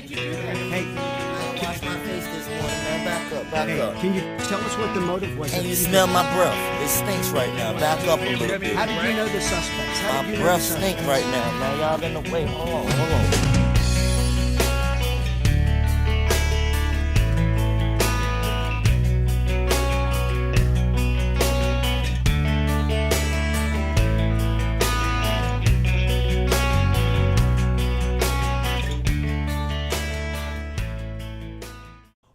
did you do that? Hey, I washed my face this morning, man. Back hey, up. can you tell us what the motive was? And you smell my breath. It stinks right now. Back up a little bit. How did you know the suspects? How did My you know breath the stink suspects? right now, man. Y'all in the way. Hold on.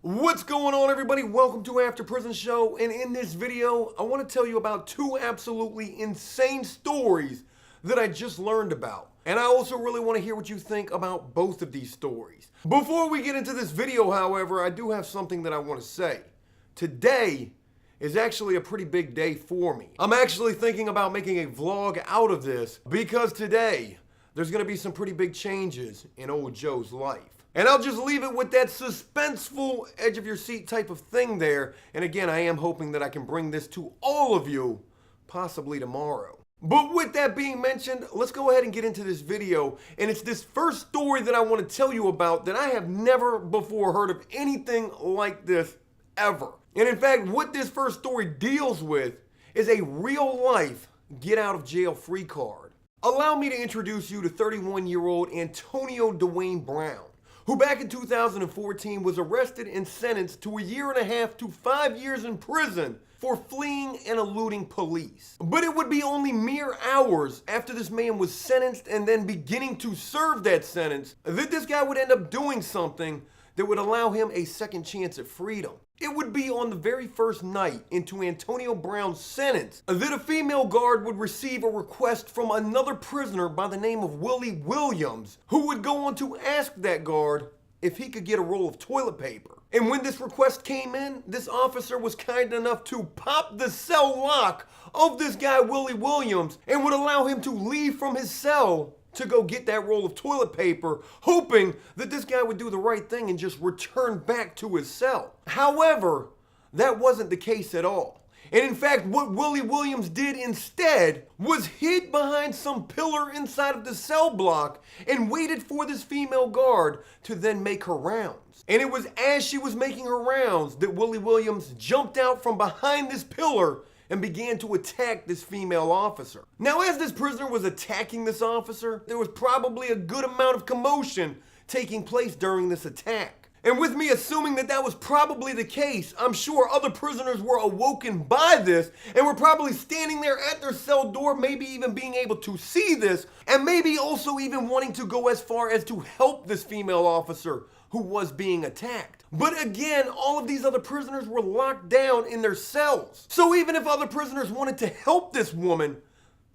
What's going on, everybody? Welcome to AfterPrisonShow, and in this video I want to tell you about two absolutely insane stories that I just learned about. And I also really want to hear what you think about both of these stories. Before we get into this video, however, I do have something that I want to say. Today is actually a pretty big day for me. I'm actually thinking about making a vlog out of this because today there's going to be some pretty big changes in old Joe's life. And I'll just leave it with that suspenseful edge of your seat type of thing there. And again, I am hoping that I can bring this to all of you, possibly tomorrow. But with that being mentioned, let's go ahead and get into this video. And it's this first story that I want to tell you about that I have never before heard of anything like this ever. And in fact, what this first story deals with is a real life get out of jail free card. Allow me to introduce you to 31-year-old Antonio Dwayne Brown, who back in 2014 was arrested and sentenced to 1.5 years to 5 years in prison for fleeing and eluding police. But it would be only mere hours after this man was sentenced and then beginning to serve that sentence that this guy would end up doing something that would allow him a second chance at freedom. It would be on the very first night into Antonio Brown's sentence that a female guard would receive a request from another prisoner by the name of Willie Williams, who would go on to ask that guard if he could get a roll of toilet paper. And when this request came in, this officer was kind enough to pop the cell lock of this guy Willie Williams and would allow him to leave from his cell to go get that roll of toilet paper, hoping that this guy would do the right thing and just return back to his cell. However, that wasn't the case at all. And in fact, what Willie Williams did instead was hid behind some pillar inside of the cell block and waited for this female guard to then make her rounds. And it was as she was making her rounds that Willie Williams jumped out from behind this pillar and began to attack this female officer. Now, as this prisoner was attacking this officer, there was probably a good amount of commotion taking place during this attack. And with me assuming that that was probably the case, I'm sure other prisoners were awoken by this and were probably standing there at their cell door, maybe even being able to see this, and maybe also even wanting to go as far as to help this female officer who was being attacked. But again, all of these other prisoners were locked down in their cells. So even if other prisoners wanted to help this woman,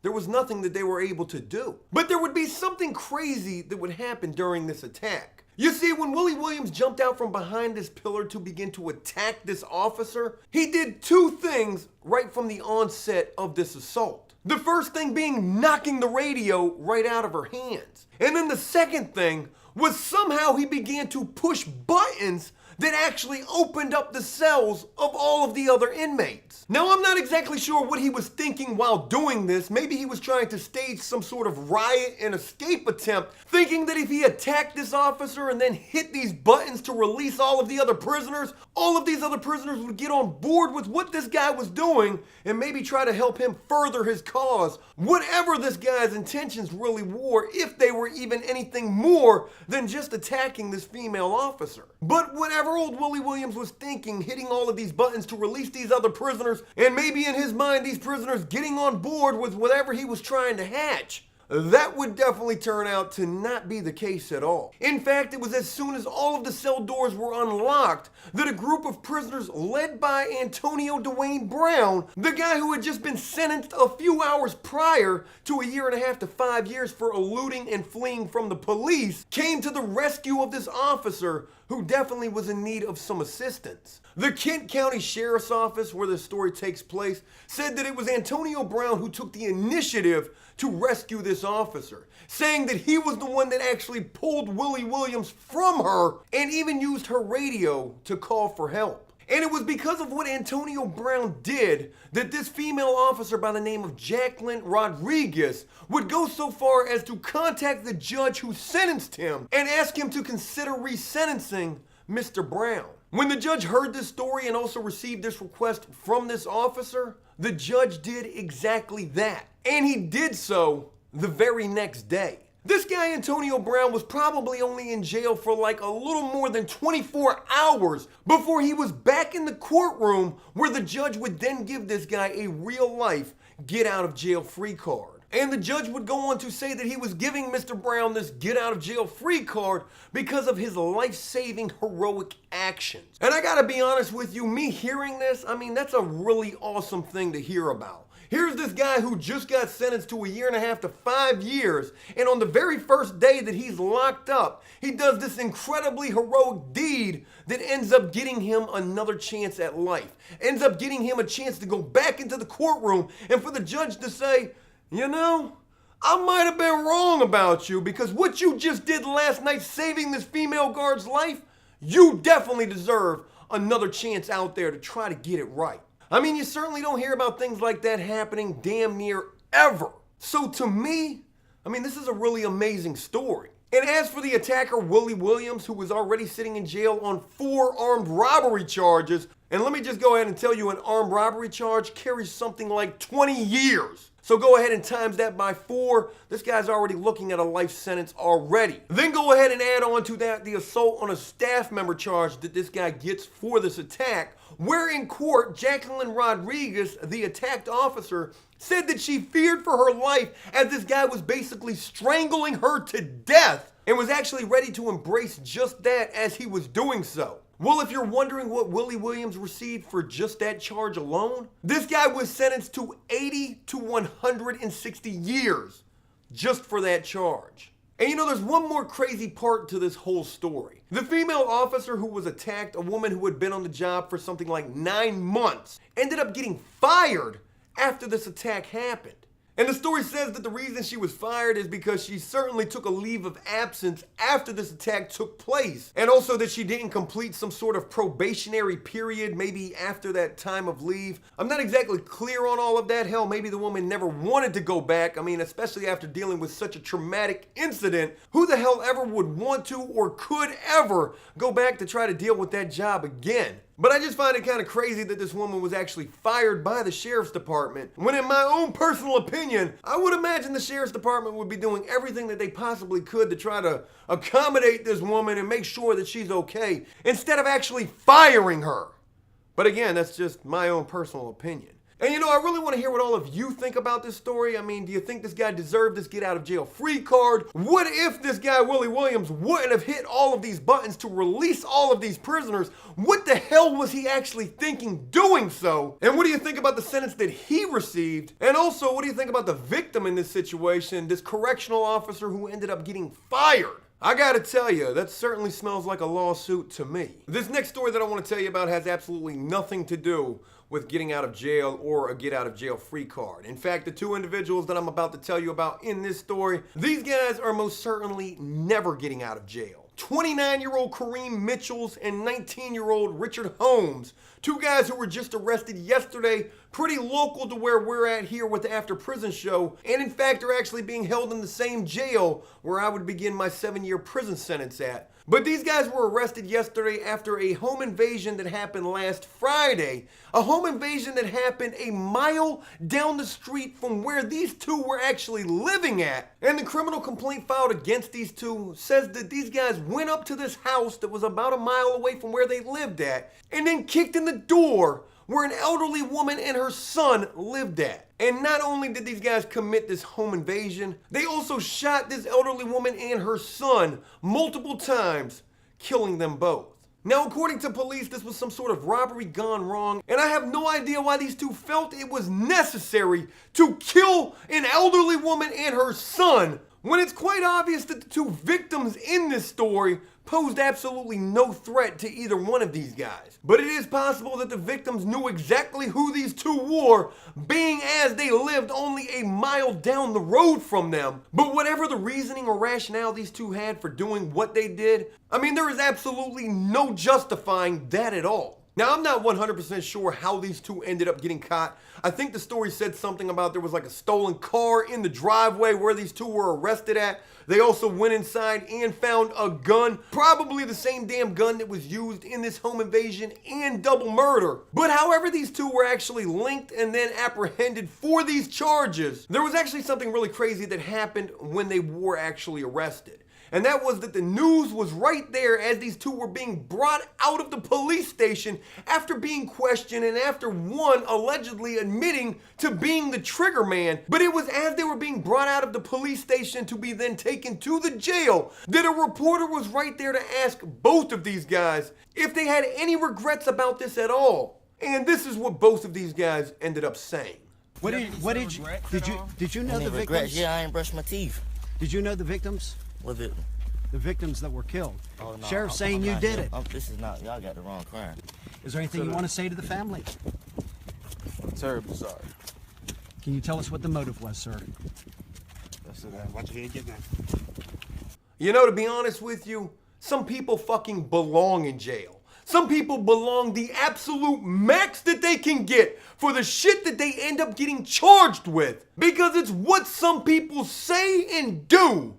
there was nothing that they were able to do. But there would be something crazy that would happen during this attack. You see, when Willie Williams jumped out from behind this pillar to begin to attack this officer, he did two things right from the onset of this assault. The first thing being knocking the radio right out of her hands. And then the second thing was somehow he began to push buttons that actually opened up the cells of all of the other inmates. Now, I'm not exactly sure what he was thinking while doing this. Maybe he was trying to stage some sort of riot and escape attempt, thinking that if he attacked this officer and then hit these buttons to release all of the other prisoners, all of these other prisoners would get on board with what this guy was doing and maybe try to help him further his cause. Whatever this guy's intentions really were, if they were even anything more than just attacking this female officer. But whatever old Willie Williams was thinking, hitting all of these buttons to release these other prisoners, and maybe in his mind these prisoners getting on board with whatever he was trying to hatch, that would definitely turn out to not be the case at all. In fact, it was as soon as all of the cell doors were unlocked that a group of prisoners led by Antonio Dwayne Brown, the guy who had just been sentenced a few hours prior to 1.5 years to 5 years for eluding and fleeing from the police, came to the rescue of this officer who definitely was in need of some assistance. The Kent County Sheriff's Office, where the story takes place, said that it was Antonio Brown who took the initiative to rescue this officer, saying that he was the one that actually pulled Willie Williams from her and even used her radio to call for help. And it was because of what Antonio Brown did that this female officer by the name of Jacqueline Rodriguez would go so far as to contact the judge who sentenced him and ask him to consider resentencing Mr. Brown. When the judge heard this story and also received this request from this officer, the judge did exactly that. And he did so the very next day. This guy, Antonio Brown, was probably only in jail for like a little more than 24 hours before he was back in the courtroom where the judge would then give this guy a real life get out of jail free card. And the judge would go on to say that he was giving Mr. Brown this get out of jail free card because of his life-saving heroic actions. And I gotta be honest with you, me hearing this, I mean, that's a really awesome thing to hear about. Here's this guy who just got sentenced to 1.5 to 5 years, and on the very first day that he's locked up, he does this incredibly heroic deed that ends up getting him another chance at life, ends up getting him a chance to go back into the courtroom and for the judge to say, you know, I might have been wrong about you because what you just did last night saving this female guard's life, you definitely deserve another chance out there to try to get it right. I mean, you certainly don't hear about things like that happening damn near ever. So to me, I mean, this is a really amazing story. And as for the attacker, Willie Williams, who was already sitting in jail on 4 armed robbery charges, and let me just go ahead and tell you, an armed robbery charge carries something like 20 years. So go ahead and times that by 4. This guy's already looking at a life sentence already. Then go ahead and add on to that the assault on a staff member charge that this guy gets for this attack, where in court, Jacqueline Rodriguez, the attacked officer, said that she feared for her life as this guy was basically strangling her to death and was actually ready to embrace just that as he was doing so. Well, if you're wondering what Willie Williams received for just that charge alone, this guy was sentenced to 80 to 160 years just for that charge. And you know, there's one more crazy part to this whole story. The female officer who was attacked, a woman who had been on the job for something like 9 months, ended up getting fired after this attack happened. And the story says that the reason she was fired is because she certainly took a leave of absence after this attack took place. And also that she didn't complete some sort of probationary period, maybe after that time of leave. I'm not exactly clear on all of that. Hell, maybe the woman never wanted to go back. I mean, especially after dealing with such a traumatic incident, who the hell ever would want to or could ever go back to try to deal with that job again? But I just find it kind of crazy that this woman was actually fired by the sheriff's department, when in my own personal opinion, I would imagine the sheriff's department would be doing everything that they possibly could to try to accommodate this woman and make sure that she's okay, instead of actually firing her. But again, that's just my own personal opinion. And you know, I really want to hear what all of you think about this story. I mean, do you think this guy deserved this get out of jail free card? What if this guy, Willie Williams, wouldn't have hit all of these buttons to release all of these prisoners? What the hell was he actually thinking doing so? And what do you think about the sentence that he received? And also, what do you think about the victim in this situation, this correctional officer who ended up getting fired? I gotta tell you, that certainly smells like a lawsuit to me. This next story that I want to tell you about has absolutely nothing to do with getting out of jail or a get out of jail free card. In fact, the 2 individuals that I'm about to tell you about in this story, these guys are most certainly never getting out of jail. 29-year-old Kareem Mitchells and 19-year-old Richard Holmes, 2 guys who were just arrested yesterday, pretty local to where we're at here with the After Prison Show, and in fact are actually being held in the same jail where I would begin my 7-year prison sentence at. But these guys were arrested yesterday after a home invasion that happened last Friday. A home invasion that happened a mile down the street from where these 2 were actually living at. And the criminal complaint filed against these 2 says that these guys went up to this house that was about a mile away from where they lived at, and then kicked in the door where an elderly woman and her son lived at. And not only did these guys commit this home invasion, they also shot this elderly woman and her son multiple times, killing them both. Now, according to police, this was some sort of robbery gone wrong, and I have no idea why these 2 felt it was necessary to kill an elderly woman and her son, when it's quite obvious that the 2 victims in this story posed absolutely no threat to either one of these guys. But it is possible that the victims knew exactly who these 2 were, being as they lived only a mile down the road from them. But whatever the reasoning or rationale these 2 had for doing what they did, I mean, there is absolutely no justifying that at all. Now, I'm not 100% sure how these two ended up getting caught. I think the story said something about there was like a stolen car in the driveway where these two were arrested at. They also went inside and found a gun, probably the same damn gun that was used in this home invasion and double murder. But however these two were actually linked and then apprehended for these charges, there was actually something really crazy that happened when they were actually arrested. And that was that the news was right there as these two were being brought out of the police station after being questioned and after one allegedly admitting to being the trigger man. But it was as they were being brought out of the police station to be then taken to the jail that a reporter was right there to ask both of these guys if they had any regrets about this at all. And this is what both of these guys ended up saying. Did you know Any the regrets? victims? Yeah, I ain't brushed my teeth. Did you know the victims? Was it? The victims that were killed. Oh, no, Sheriff's I'm saying you not did here. it. This is not, y'all got the wrong crime. Is there anything you want to say to the family? I'm terribly sorry. Can you tell us what the motive was, sir? That's it. Watch your head get down. You know, to be honest with you, some people fucking belong in jail. Some people belong the absolute max that they can get for the shit that they end up getting charged with. Because it's what some people say and do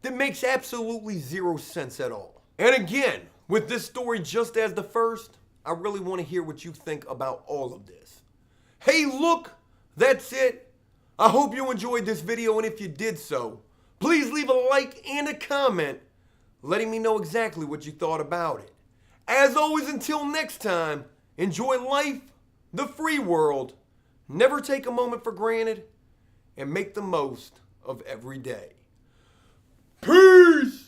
that makes absolutely zero sense at all. And again, with this story just as the first, I really want to hear what you think about all of this. Hey, look, that's it. I hope you enjoyed this video, and if you did so, please leave a like and a comment letting me know exactly what you thought about it. As always, until next time, enjoy life, the free world, never take a moment for granted, and make the most of every day. Peace!